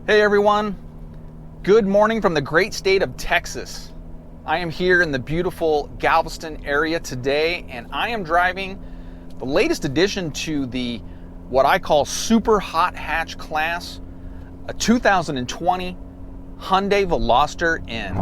Hey everyone, good morning from the great state of Texas. I am here in the beautiful Galveston area today, and I am driving the latest addition to the what I call super hot hatch class, a 2020 Hyundai Veloster N.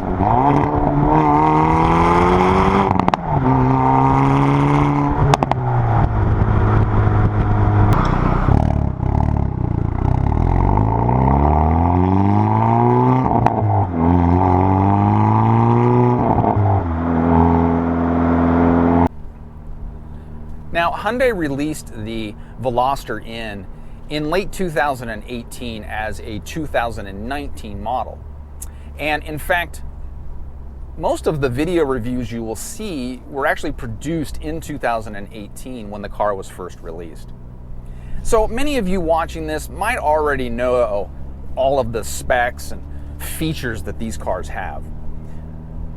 Now, Hyundai released the Veloster N in late 2018 as a 2019 model. And in fact, most of the video reviews you will see were actually produced in 2018 when the car was first released. So many of you watching this might already know all of the specs and features that these cars have.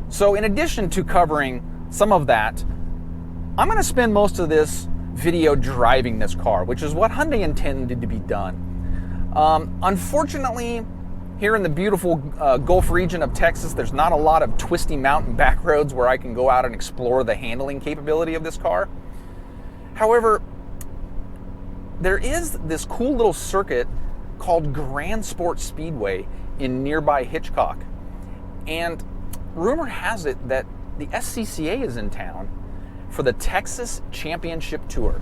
So in addition to covering some of that, I'm going to spend most of this video driving this car, which is what Hyundai intended to be done. Unfortunately, here in the beautiful Gulf region of Texas, there's not a lot of twisty mountain back roads where I can go out and explore the handling capability of this car. However, there is this cool little circuit called Grand Sport Speedway in nearby Hitchcock. And rumor has it that the SCCA is in town for the Texas Championship Tour.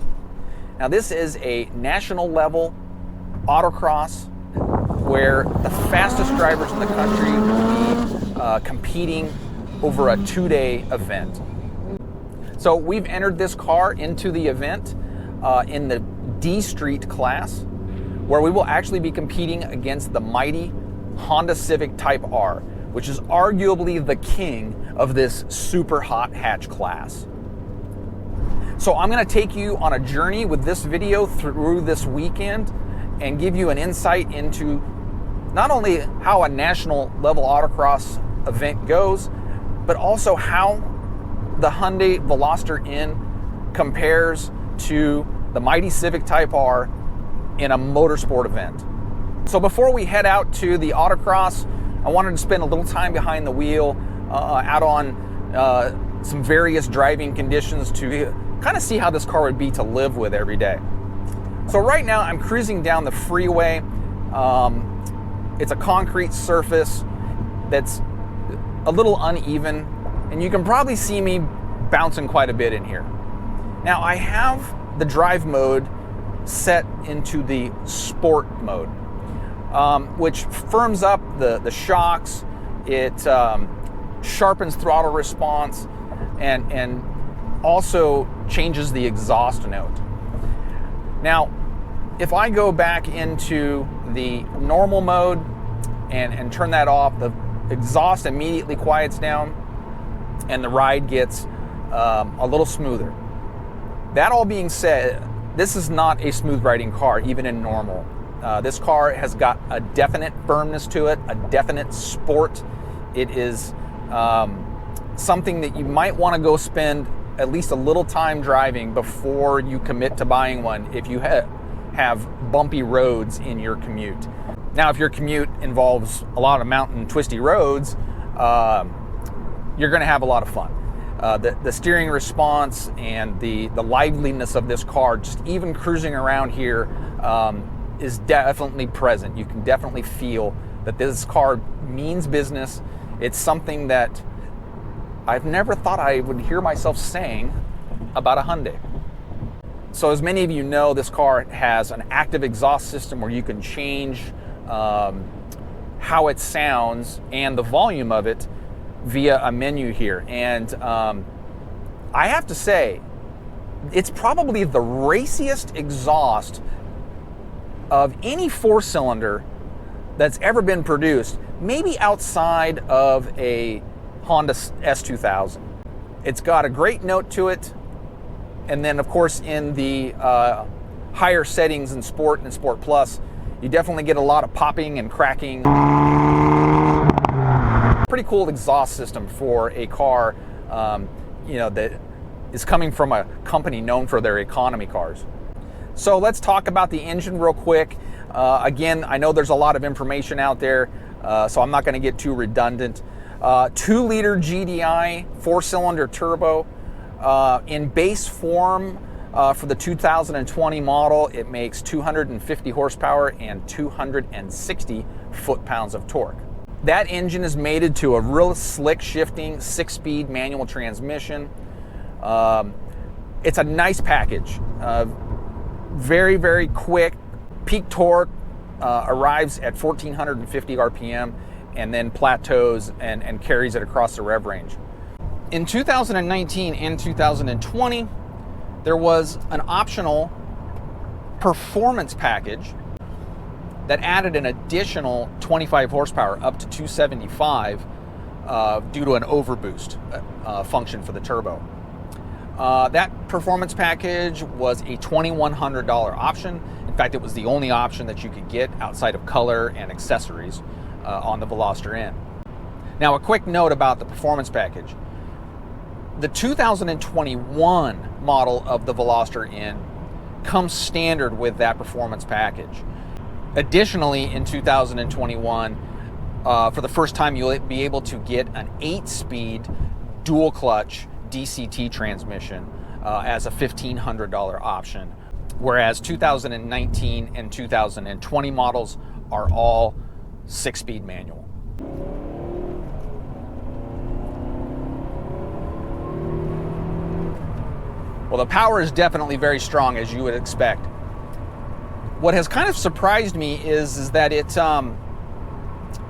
Now, this is a national level autocross where the fastest drivers in the country will be competing over a 2-day event. So we've entered this car into the event in the D Street class, where we will actually be competing against the mighty Honda Civic Type R, which is arguably the king of this super hot hatch class. So I'm going to take you on a journey with this video through this weekend and give you an insight into not only how a national level autocross event goes, but also how the Hyundai Veloster N compares to the mighty Civic Type R in a motorsport event. So before we head out to the autocross, I wanted to spend a little time behind the wheel out on some various driving conditions to kind of see how this car would be to live with every day. So right now I'm cruising down the freeway. It's a concrete surface that's a little uneven, and you can probably see me bouncing quite a bit in here. Now I have the drive mode set into the sport mode, which firms up the shocks. It sharpens throttle response and also changes the exhaust note. Now, if I go back into the normal mode and turn that off, the exhaust immediately quiets down and the ride gets a little smoother. That all being said, this is not a smooth riding car, even in normal. This car has got a definite firmness to it, a definite sport. It is something that you might want to go spend at least a little time driving before you commit to buying one if you have bumpy roads in your commute. Now, if your commute involves a lot of mountain twisty roads, you're going to have a lot of fun. The steering response and the liveliness of this car, just even cruising around here, is definitely present. You can definitely feel that this car means business. It's something that I've never thought I would hear myself saying about a Hyundai. So as many of you know, this car has an active exhaust system where you can change how it sounds and the volume of it via a menu here. And I have to say, it's probably the raciest exhaust of any four-cylinder that's ever been produced, maybe outside of a Honda S2000. It's got a great note to it, and then of course in the higher settings in Sport and Sport Plus, you definitely get a lot of popping and cracking. Pretty cool exhaust system for a car that is coming from a company known for their economy cars. So let's talk about the engine real quick. Again, I know there's a lot of information out there, so I'm not going to get too redundant. 2-liter GDI, 4-cylinder turbo. In base form, for the 2020 model, it makes 250 horsepower and 260 foot-pounds of torque. That engine is mated to a real slick shifting 6-speed manual transmission. It's a nice package. Very, very quick. Peak torque arrives at 1,450 RPM and then plateaus and carries it across the rev range. In 2019 and 2020, there was an optional performance package that added an additional 25 horsepower up to 275 due to an overboost function for the turbo. That performance package was a $2,100 option. In fact, it was the only option that you could get outside of color and accessories on the Veloster N. Now, a quick note about the performance package. The 2021 model of the Veloster N comes standard with that performance package. Additionally, in 2021, for the first time, you'll be able to get an 8-speed dual clutch DCT transmission as a $1,500 option, whereas 2019 and 2020 models are all 6-speed manual. Well, the power is definitely very strong, as you would expect. What has kind of surprised me is that it,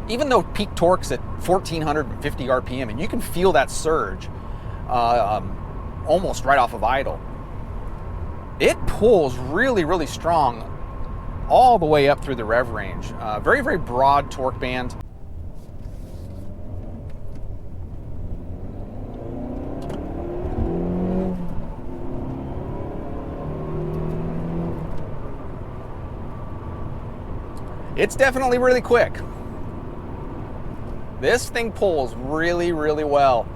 even though peak torque's at 1,450 RPM, and you can feel that surge almost right off of idle, it pulls really, really strong all the way up through the rev range. Very, very broad torque band. It's definitely really quick. This thing pulls really, really well.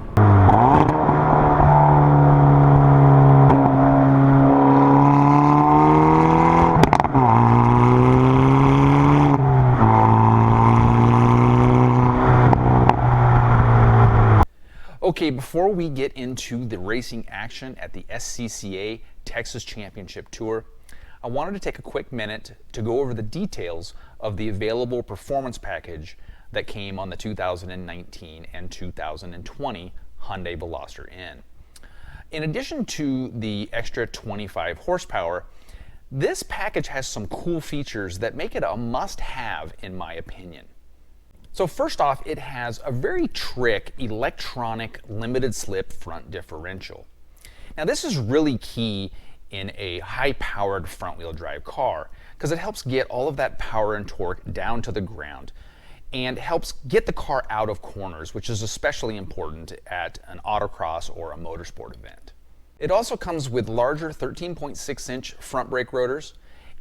Okay, before we get into the racing action at the SCCA Texas Championship Tour, I wanted to take a quick minute to go over the details of the available performance package that came on the 2019 and 2020 Hyundai Veloster N. In addition to the extra 25 horsepower, this package has some cool features that make it a must-have in my opinion. So first off, it has a very trick electronic limited slip front differential. Now this is really key in a high-powered front-wheel drive car because it helps get all of that power and torque down to the ground and helps get the car out of corners, which is especially important at an autocross or a motorsport event. It also comes with larger 13.6-inch front brake rotors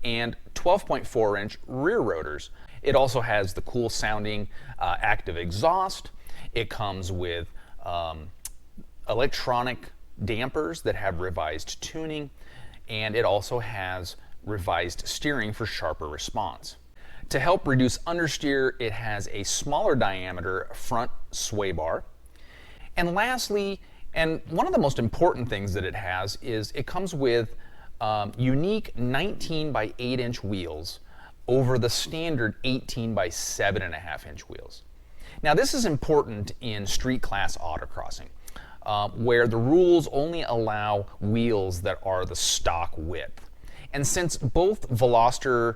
and 12.4-inch rear rotors. It also has the cool sounding active exhaust. It comes with electronic dampers that have revised tuning, and it also has revised steering for sharper response. To help reduce understeer, it has a smaller diameter front sway bar. And lastly, and one of the most important things that it has is it comes with unique 19 by 8-inch wheels over the standard 18 by 7.5-inch wheels. Now this is important in street class autocrossing, where the rules only allow wheels that are the stock width. And since both Veloster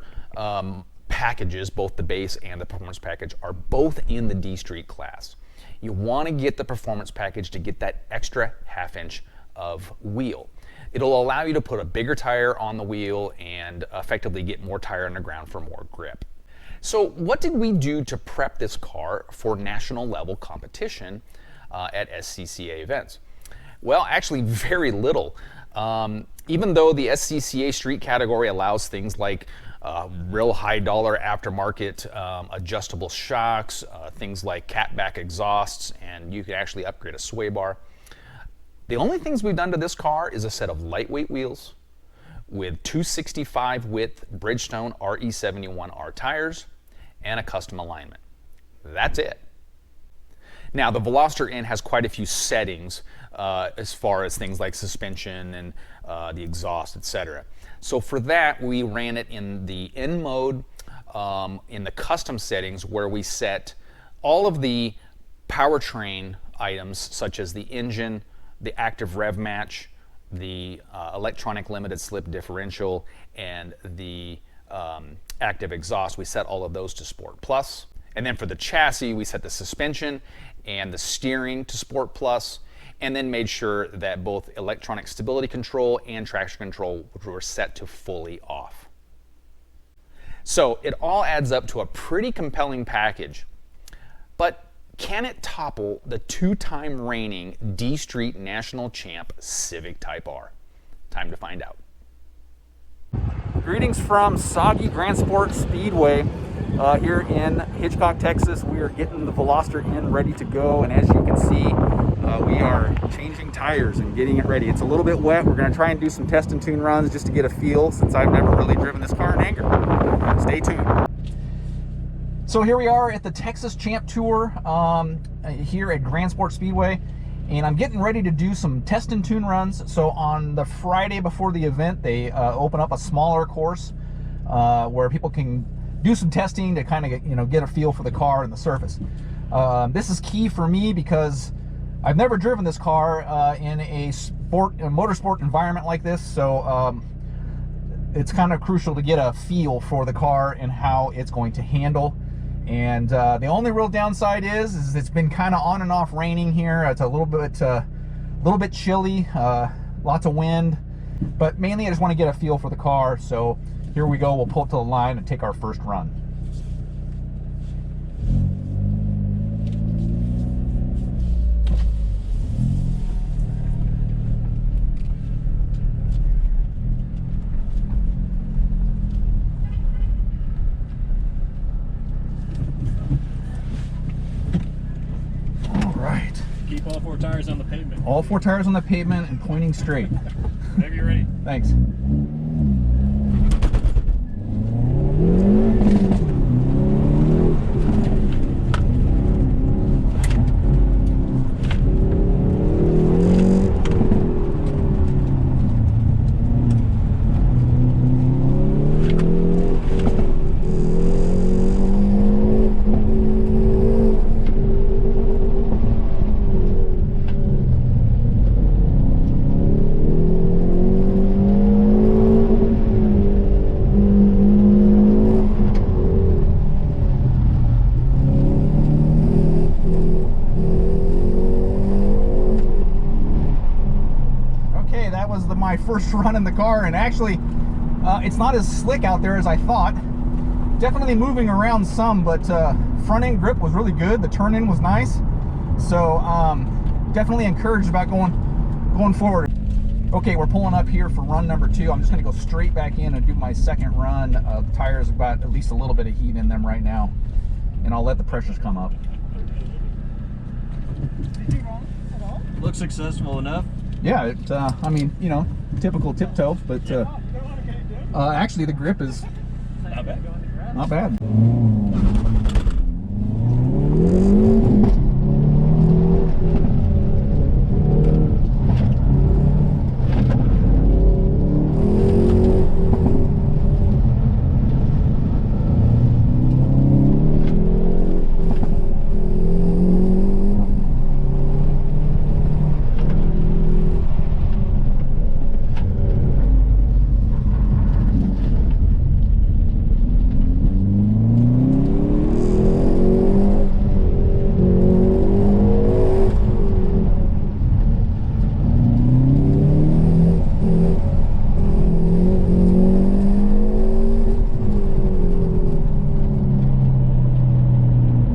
packages, both the base and the performance package, are both in the D Street class, you want to get the performance package to get that extra half-inch of wheel. It'll allow you to put a bigger tire on the wheel and effectively get more tire on the ground for more grip. So what did we do to prep this car for national level competition at SCCA events? Well, actually very little. Even though the SCCA street category allows things like real high dollar aftermarket adjustable shocks, things like catback exhausts, and you can actually upgrade a sway bar. The only things we've done to this car is a set of lightweight wheels. with 265 width Bridgestone RE71R tires and a custom alignment. That's it. Now, the Veloster N has quite a few settings as far as things like suspension and the exhaust, etc. So for that, we ran it in the N mode, in the custom settings, where we set all of the powertrain items, such as the engine, the active rev match, the electronic limited slip differential, and the active exhaust. We set all of those to Sport Plus. And then for the chassis, we set the suspension and the steering to Sport Plus, and then made sure that both electronic stability control and traction control were set to fully off. So it all adds up to a pretty compelling package. But can it topple the two-time reigning D Street National Champ Civic Type R? Time to find out. Greetings from soggy Grand Sport Speedway here in Hitchcock, Texas. We are getting the Veloster N ready to go, and as you can see, we are changing tires and getting it ready. It's a little bit wet. We're going to try and do some test and tune runs just to get a feel, since I've never really driven this car in anger. Stay tuned. So here we are at the Texas Champ Tour here at Grand Sport Speedway, and I'm getting ready to do some test and tune runs. So on the Friday before the event, they open up a smaller course where people can do some testing to kind of get a feel for the car and the surface. This is key for me because I've never driven this car in a motorsport environment like this, so it's kind of crucial to get a feel for the car and how it's going to handle. And the only real downside is it's been kind of on and off raining here. It's a little bit chilly, lots of wind, but mainly I just want to get a feel for the car. So here we go. We'll pull up to the line and take our first run. Keep all four tires on the pavement. All four tires on the pavement and pointing straight. Whenever you're ready. Thanks. My first run in the car, and actually it's not as slick out there as I thought. Definitely moving around some, but front end grip was really good. The turn in was nice, so definitely encouraged about going forward. Okay, we're pulling up here for run number 2. I'm just going to go straight back in and do my second run. The tires have got at least a little bit of heat in them right now, and I'll let the pressures come up. Anything wrong at all? Looks successful enough. Yeah, it, I mean, typical tiptoe, but actually the grip is Not bad. not bad.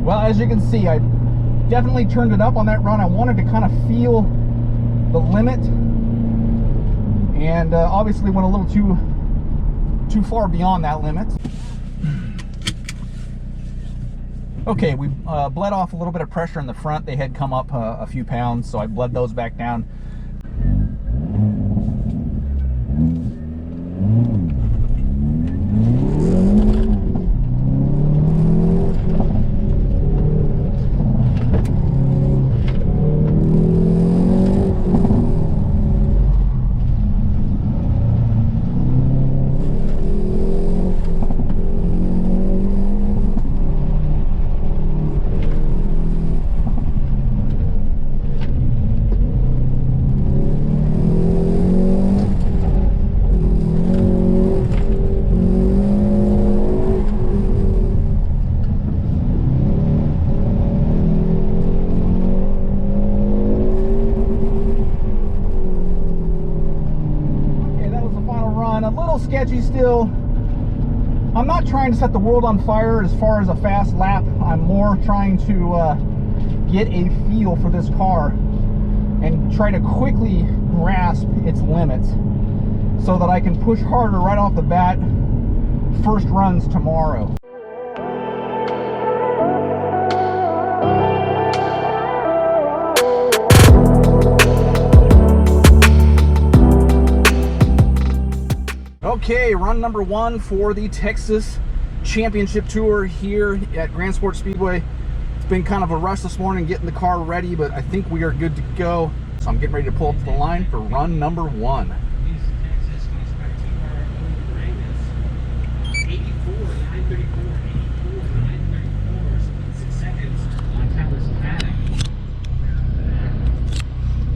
Well, as you can see, I definitely turned it up on that run. I wanted to kind of feel the limit, and obviously went a little too far beyond that limit. Okay, we bled off a little bit of pressure in the front. They had come up a few pounds, so I bled those back down. sketchy still. I'm not trying to set the world on fire as far as a fast lap. I'm more trying to get a feel for this car and try to quickly grasp its limits so that I can push harder right off the bat first runs tomorrow. Okay, run number 1 for the Texas Championship Tour here at Grand Sports Speedway. It's been kind of a rush this morning getting the car ready, but I think we are good to go. So I'm getting ready to pull up to the line for run number 1.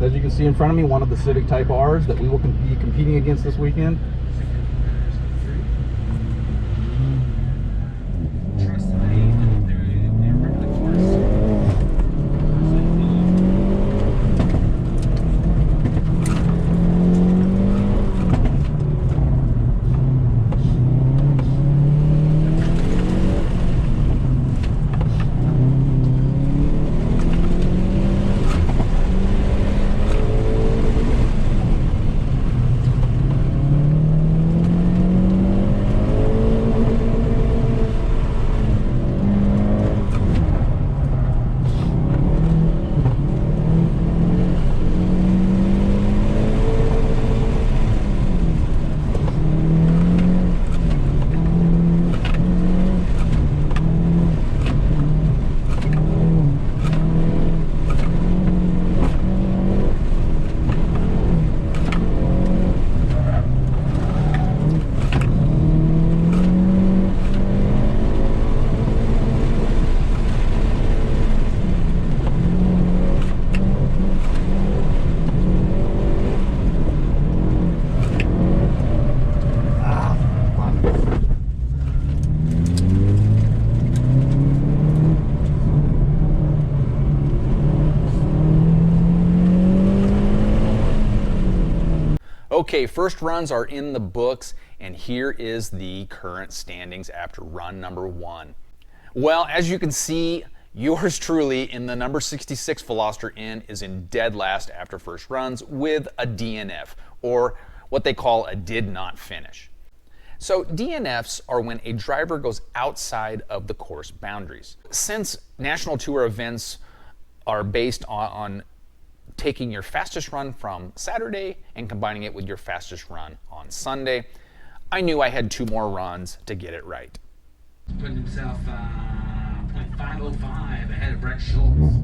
As you can see in front of me, one of the Civic Type R's that we will be competing against this weekend. Okay, first runs are in the books, and here is the current standings after run number 1. Well, as you can see, yours truly in the number 66 Veloster N is in dead last after first runs with a DNF, or what they call a did not finish. So DNFs are when a driver goes outside of the course boundaries. Since National Tour events are based on taking your fastest run from Saturday and combining it with your fastest run on Sunday, I knew I had 2 more runs to get it right. Putting himself 0.505 ahead of Brett Schultz.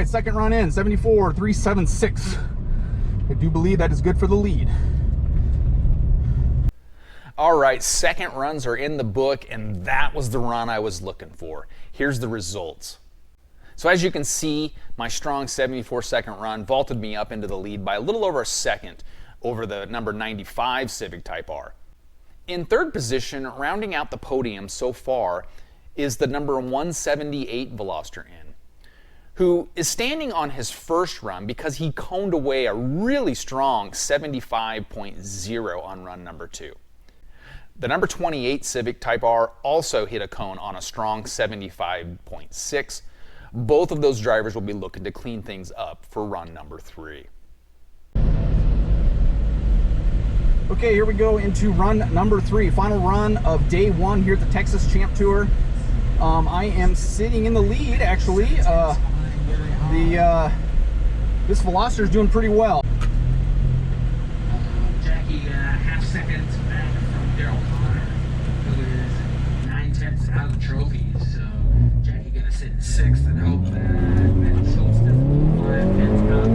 Second run in, 74.376. I do believe that is good for the lead. All right, second runs are in the book, and that was the run I was looking for. Here's the results. So as you can see, my strong 74-second run vaulted me up into the lead by a little over a second over the number 95 Civic Type R. In third position, rounding out the podium so far, is the number 178 Veloster N, who is standing on his first run because he coned away a really strong 75.0 on run number 2. The number 28 Civic Type R also hit a cone on a strong 75.6. Both of those drivers will be looking to clean things up for run number 3. Okay, here we go into run number 3, final run of day 1 here at the Texas Champ Tour. I am sitting in the lead, actually. This Veloster is doing pretty well. Jackie, half seconds back from Daryl Connor, who is 9/10 out of trophies. So Jackie gonna sit in 6th and hope that Ben Schultz doesn't pull 5 10s out.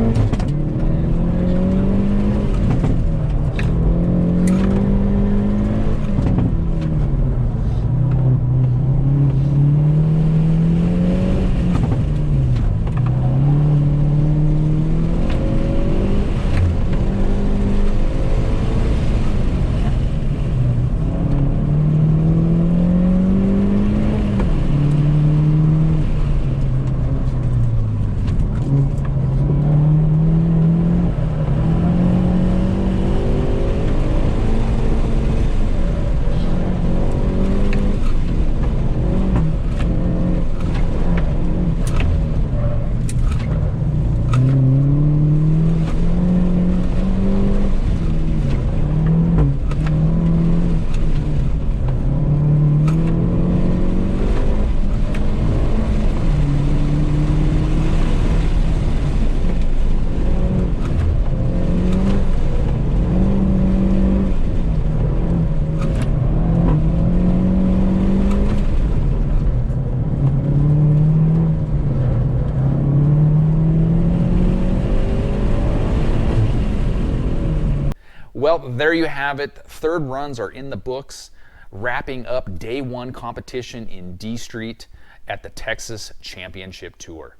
Well, there you have it. Third runs are in the books, wrapping up day 1 competition in D Street at the Texas Championship Tour.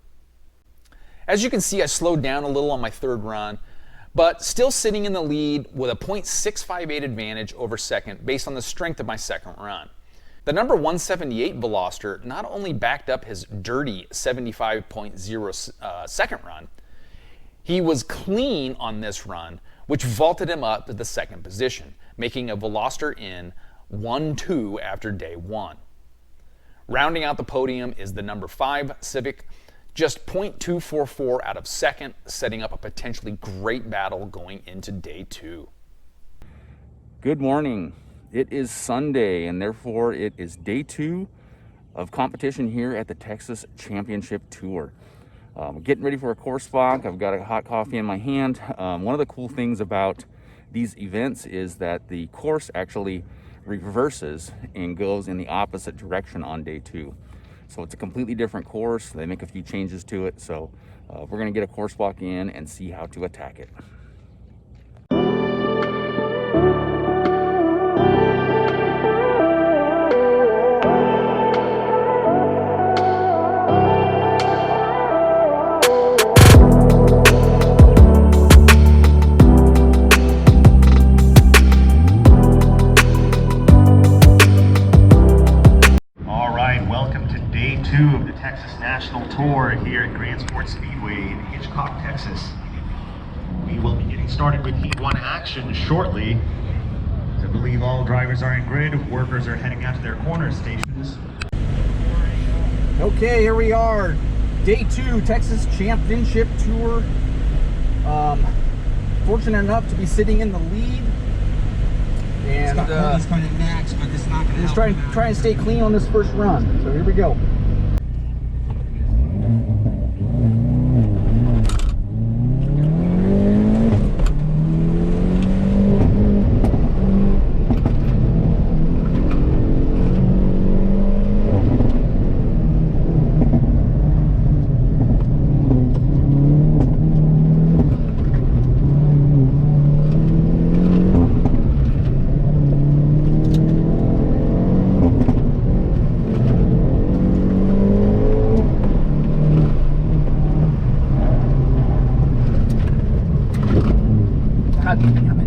As you can see, I slowed down a little on my third run, but still sitting in the lead with a .658 advantage over second based on the strength of my second run. The number 178 Veloster not only backed up his dirty 75.0 second run, he was clean on this run, which vaulted him up to the second position, making a Veloster N 1-2 after day 1. Rounding out the podium is the number 5 Civic, just .244 out of second, setting up a potentially great battle going into day 2. Good morning. It is Sunday, and therefore it is day 2 of competition here at the Texas Championship Tour. Getting ready for a course walk. I've got a hot coffee in my hand. One of the cool things about these events is that the course actually reverses and goes in the opposite direction on day 2. So it's a completely different course. They make a few changes to it. So we're going to get a course walk in and see how to attack it. Of the Texas National Tour here at Grand Sports Speedway in Hitchcock, Texas. We will be getting started with Heat 1 action shortly. I believe all drivers are in grid. Workers are heading out to their corner stations. Okay, here we are. Day 2, Texas Championship Tour. Fortunate enough to be sitting in the lead. And he's coming next, but it's not going to just trying to stay clean on this first run. So here we go. God damn it.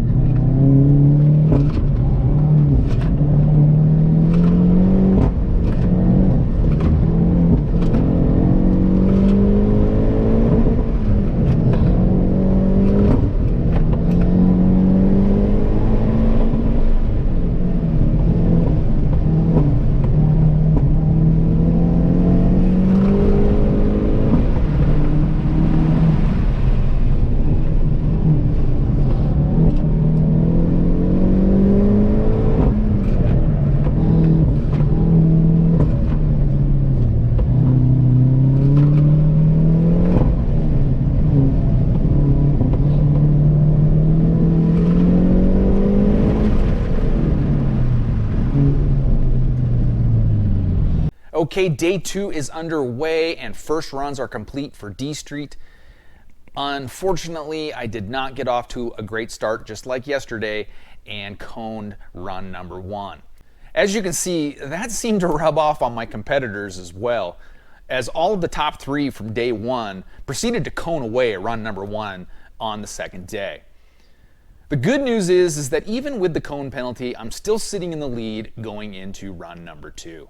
Okay, day 2 is underway and first runs are complete for D Street. Unfortunately, I did not get off to a great start just like yesterday and coned run number 1. As you can see, that seemed to rub off on my competitors as well, as all of the top 3 from day 1 proceeded to cone away at run number 1 on the second day. The good news is that even with the cone penalty, I'm still sitting in the lead going into run number 2.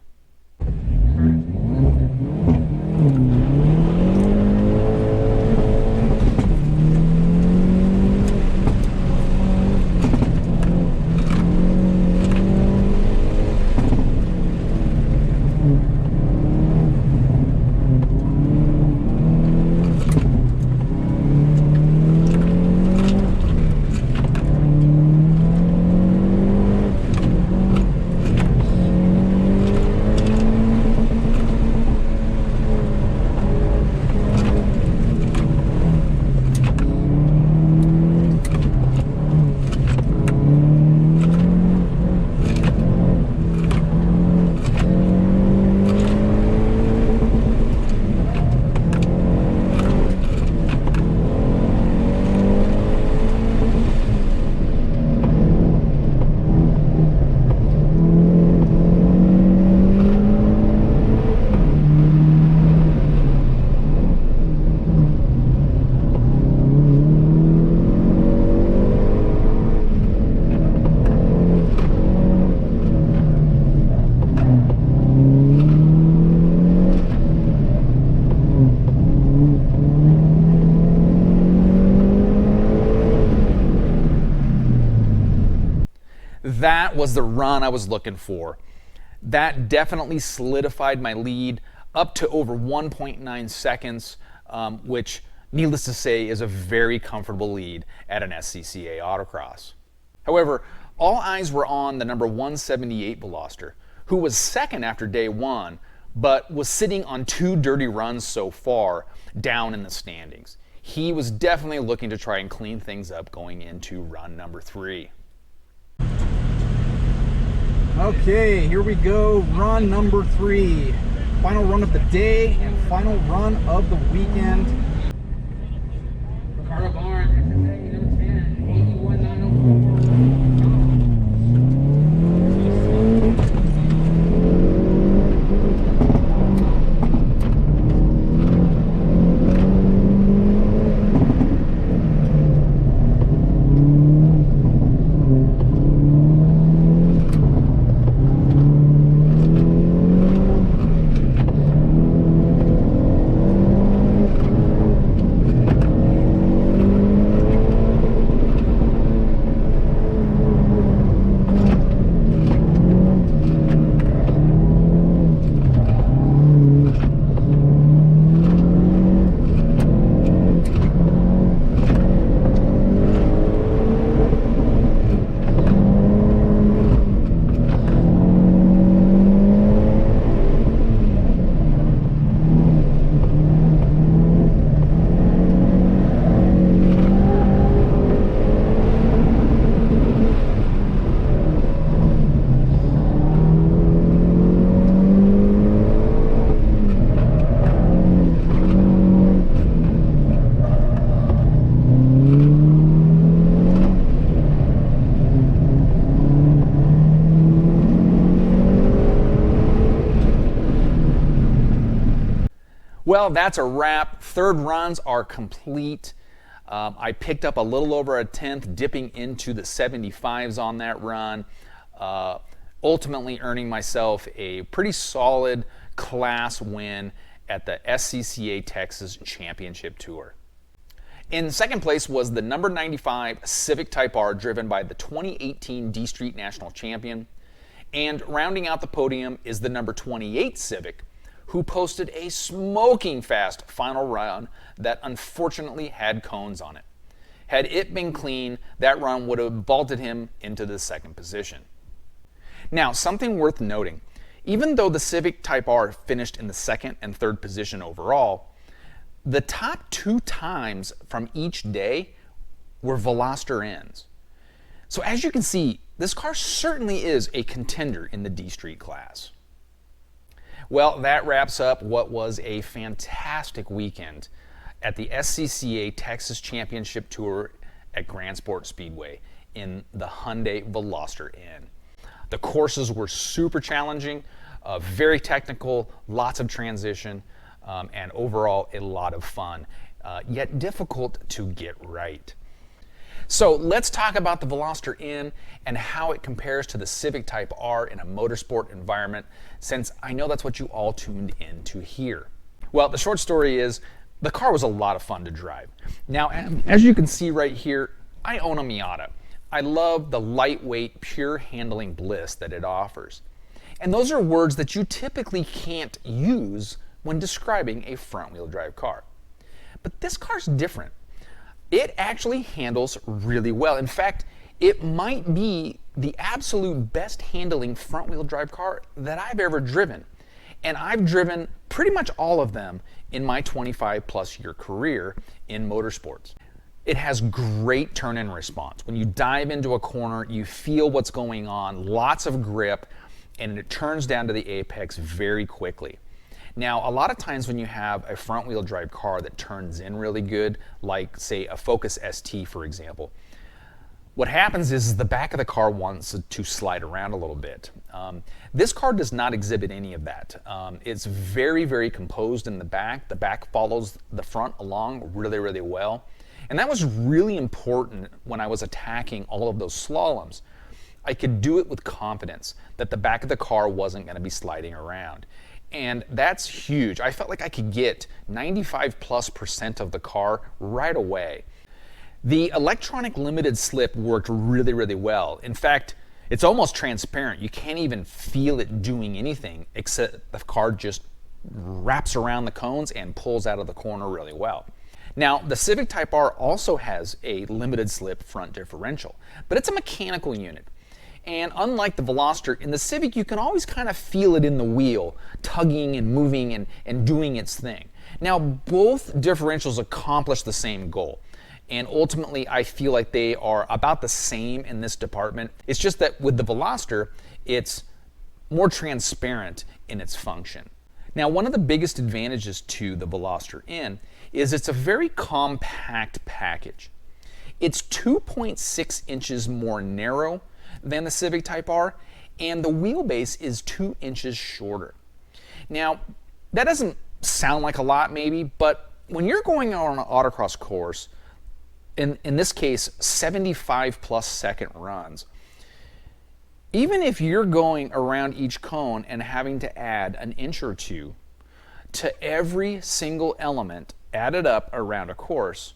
That was the run I was looking for. That definitely solidified my lead up to over 1.9 seconds, which, needless to say, is a very comfortable lead at an SCCA Autocross. However, all eyes were on the number 178 Veloster, who was second after day 1, but was sitting on 2 dirty runs so far down in the standings. He was definitely looking to try and clean things up going into run number 3. Okay, here we go, run number 3. Final run of the day and final run of the weekend. Ricardo Barnes, SSA number 10, 81904. Well, that's a wrap. Third runs are complete. I picked up a little over a tenth, dipping into the 75s on that run, ultimately earning myself a pretty solid class win at the SCCA Texas Championship Tour. In second place was the number 95 Civic Type R, driven by the 2018 D Street National Champion. And rounding out the podium is the number 28 Civic, who posted a smoking fast final run that unfortunately had cones on it. Had it been clean, that run would have vaulted him into the second position. Now, something worth noting, even though the Civic Type R finished in the second and third position overall, the top 2 times from each day were Veloster N's. So as you can see, this car certainly is a contender in the D Street class. Well, that wraps up what was a fantastic weekend at the SCCA Texas Championship Tour at Grand Sports Speedway in the Hyundai Veloster N. The courses were super challenging, very technical, lots of transition, and overall a lot of fun, yet difficult to get right. So let's talk about the Veloster N and how it compares to the Civic Type R in a motorsport environment, since I know that's what you all tuned in to hear. Well, the short story is the car was a lot of fun to drive. Now, as you can see right here, I own a Miata. I love the lightweight, pure handling bliss that it offers. And those are words that you typically can't use when describing a front-wheel drive car. But this car's different. It actually handles really well. In fact, it might be the absolute best handling front-wheel drive car that I've ever driven. And I've driven pretty much all of them in my 25+ year career in motorsports. It has great turn-in response. When you dive into a corner, you feel what's going on, lots of grip, and it turns down to the apex very quickly. Now, a lot of times when you have a front-wheel drive car that turns in really good, like say a Focus ST for example, what happens is the back of the car wants to slide around a little bit. This car does not exhibit any of that. It's very, very composed in the back. The back follows the front along really, really well. And that was really important when I was attacking all of those slaloms. I could do it with confidence that the back of the car wasn't going to be sliding around. And that's huge. I felt like I could get 95+% of the car right away. The electronic limited slip worked really, really well. In fact, it's almost transparent. You can't even feel it doing anything except the car just wraps around the cones and pulls out of the corner really well. Now, the Civic Type R also has a limited slip front differential, but it's a mechanical unit. And unlike the Veloster, in the Civic you can always kind of feel it in the wheel, tugging and moving and doing its thing. Now, both differentials accomplish the same goal. And ultimately, I feel like they are about the same in this department. It's just that with the Veloster, it's more transparent in its function. Now, one of the biggest advantages to the Veloster N is it's a very compact package. It's 2.6 inches more narrow than the Civic Type R, and the wheelbase is 2 inches shorter. Now, that doesn't sound like a lot maybe, but when you're going on an autocross course, in this case 75+ second runs, even if you're going around each cone and having to add an inch or two to every single element added up around a course,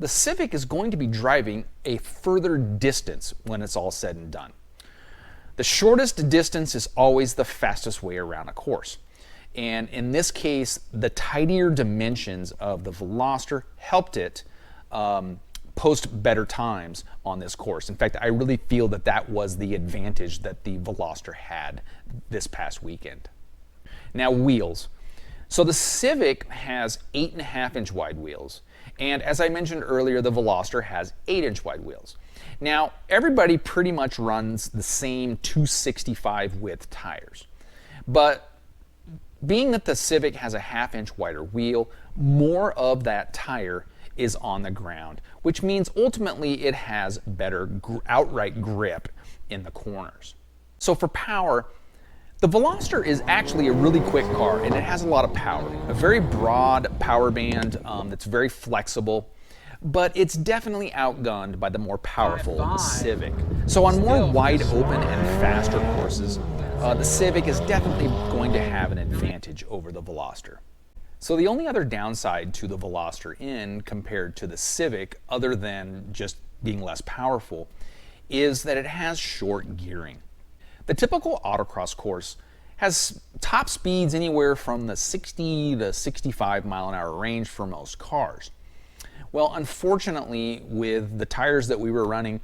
the Civic is going to be driving a further distance when it's all said and done. The shortest distance is always the fastest way around a course. And in this case, the tidier dimensions of the Veloster helped it post better times on this course. In fact, I really feel that that was the advantage that the Veloster had this past weekend. Now, wheels. So the Civic has 8.5-inch wide wheels. And as I mentioned earlier, the Veloster has 8-inch wide wheels. Now, everybody pretty much runs the same 265 width tires. But being that the Civic has a 1/2-inch wider wheel, more of that tire is on the ground, which means ultimately it has better outright grip in the corners. So for power, the Veloster is actually a really quick car, and it has a lot of power. A very broad power band that's very flexible, but it's definitely outgunned by the more powerful Civic. So on more wide open and faster courses, the Civic is definitely going to have an advantage over the Veloster. So the only other downside to the Veloster N compared to the Civic, other than just being less powerful, is that it has short gearing. The typical autocross course has top speeds anywhere from the 60 to 65 mile-an-hour range for most cars. Well, unfortunately, with the tires that we were running,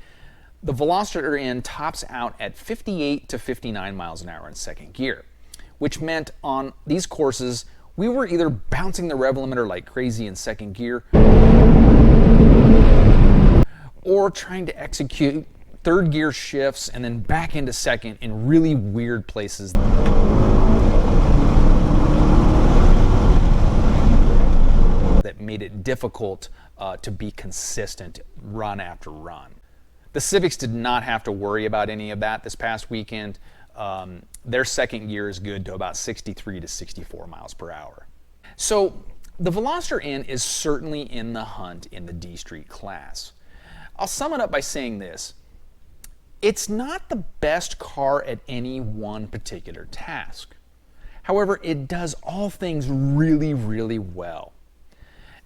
the Veloster N tops out at 58 to 59 miles an hour in second gear, which meant on these courses, we were either bouncing the rev limiter like crazy in second gear or trying to execute third gear shifts and then back into second in really weird places. that made it difficult to be consistent run after run. The Civics did not have to worry about any of that this past weekend. Their second gear is good to about 63 to 64 miles per hour. So the Veloster N is certainly in the hunt in the D Street class. I'll sum it up by saying this. It's not the best car at any one particular task. However, it does all things really, really well.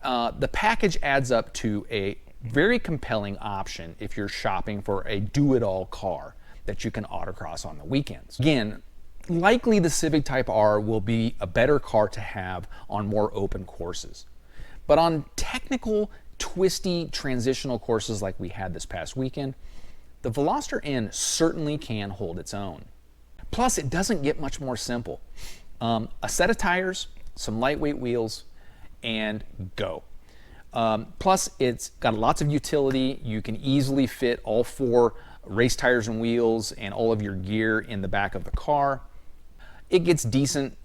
The package adds up to a very compelling option if you're shopping for a do-it-all car that you can autocross on the weekends. Again, likely the Civic Type R will be a better car to have on more open courses. But on technical, twisty, transitional courses like we had this past weekend, the Veloster N certainly can hold its own. Plus, it doesn't get much more simple. A set of tires, some lightweight wheels, and go. Plus, it's got lots of utility. You can easily fit all 4 race tires and wheels and all of your gear in the back of the car. It gets decent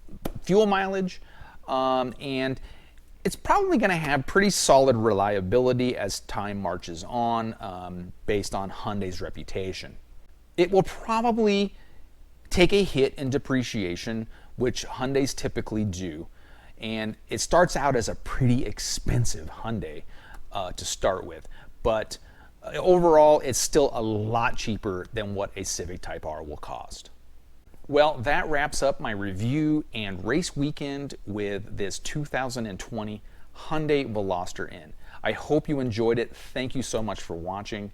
fuel mileage, and it's probably going to have pretty solid reliability as time marches on, based on Hyundai's reputation. It will probably take a hit in depreciation, which Hyundais typically do, and it starts out as a pretty expensive Hyundai to start with, but overall it's still a lot cheaper than what a Civic Type R will cost. Well, that wraps up my review and race weekend with this 2020 Hyundai Veloster N. I hope you enjoyed it. Thank you so much for watching.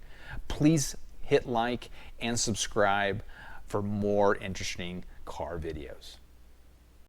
Please hit like and subscribe for more interesting car videos.